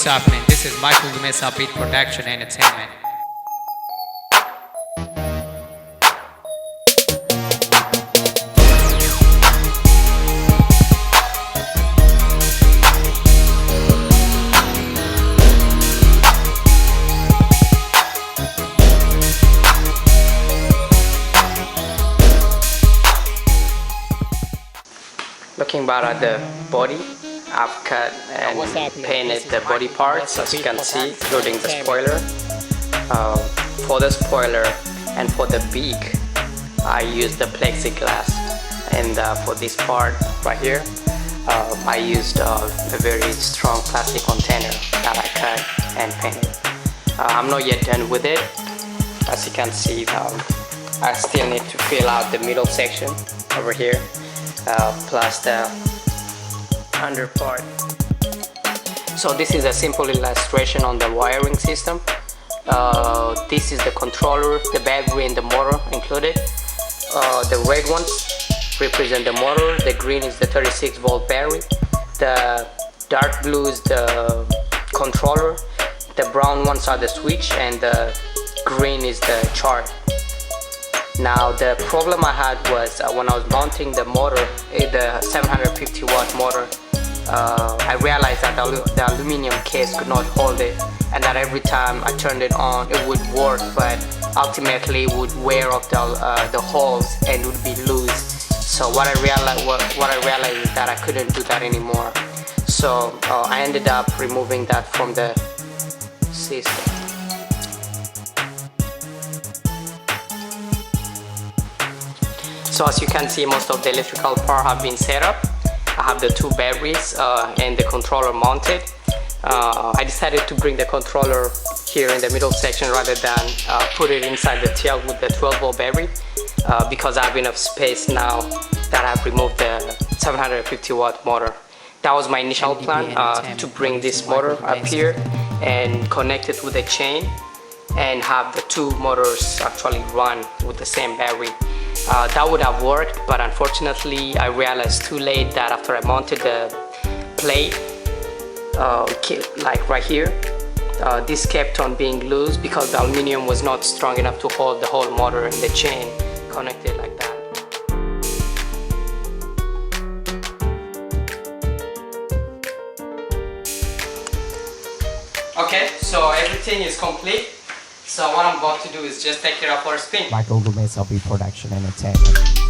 what's happening? This is MDA Production Entertainment. Looking back at the body, I've cut and painted the body parts, as you can see, including the spoiler. For the spoiler and for the beak, I used the plexiglass, and for this part right here, I used a very strong plastic container that I cut and painted. I'm not yet done with it. As you can see, I still need to fill out the middle section over here. Plus the under part. So this is a simple illustration on the wiring system. This is the controller, the battery and the motor included. The red ones represent the motor, the green is the 36-volt battery, the dark blue is the controller, the brown ones are the switch, and the green is the charge. Now the problem I had was when I was mounting the motor, the 750 watt motor, I realized that the aluminum case could not hold it, and that every time I turned it on it would work, but ultimately it would wear off the holes and would be loose. So what I realized is that I couldn't do that anymore. So I ended up removing that from the system. So as you can see, most of the electrical part have been set up. I have the two batteries and the controller mounted. I decided to bring the controller here in the middle section rather than put it inside the tail with the 12-volt battery because I have enough space now that I've removed the 750 watt motor. That was my initial plan, to bring this motor up here and connect it with a chain and have the two motors actually run with the same battery. That would have worked, but unfortunately I realized too late that after I mounted the plate, like right here, this kept on being loose because the aluminum was not strong enough to hold the whole motor and the chain connected like that. Okay, so everything is complete. So what I'm about to do is just take it up for a spin. MDA Production Entertainment.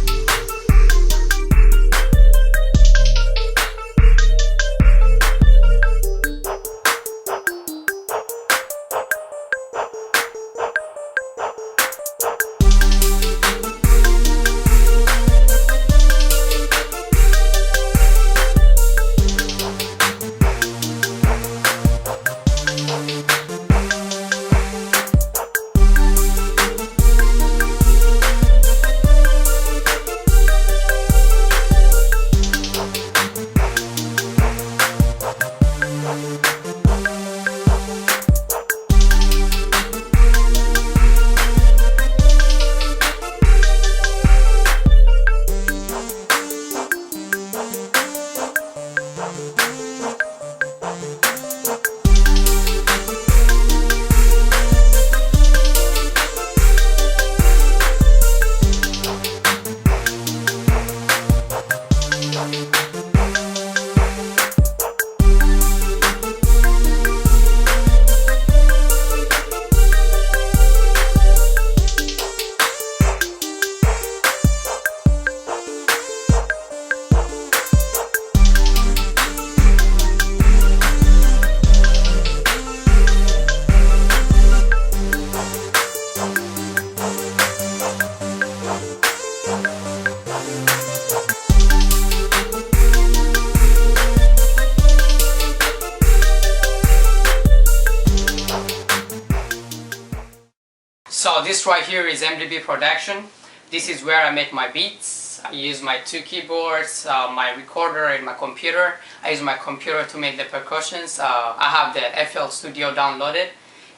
So this right here is MDA Production. This is where I make my beats. I use my two keyboards, my recorder and my computer. I use my computer to make the percussions. I have the FL Studio downloaded,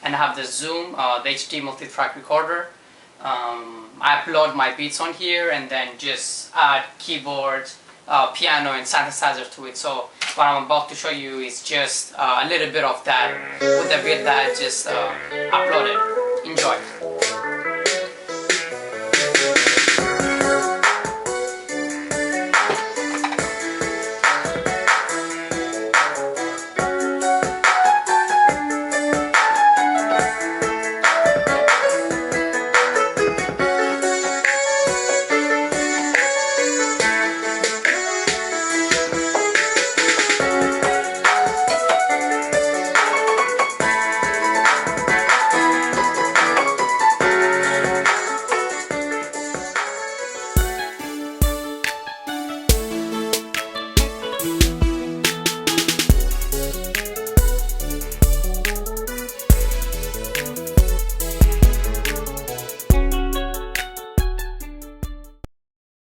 and I have the Zoom, the HD multi-track recorder. I upload my beats on here and then just add keyboards piano and synthesizer to it. So what I'm about to show you is just a little bit of that with the bit that I just uploaded. Enjoy.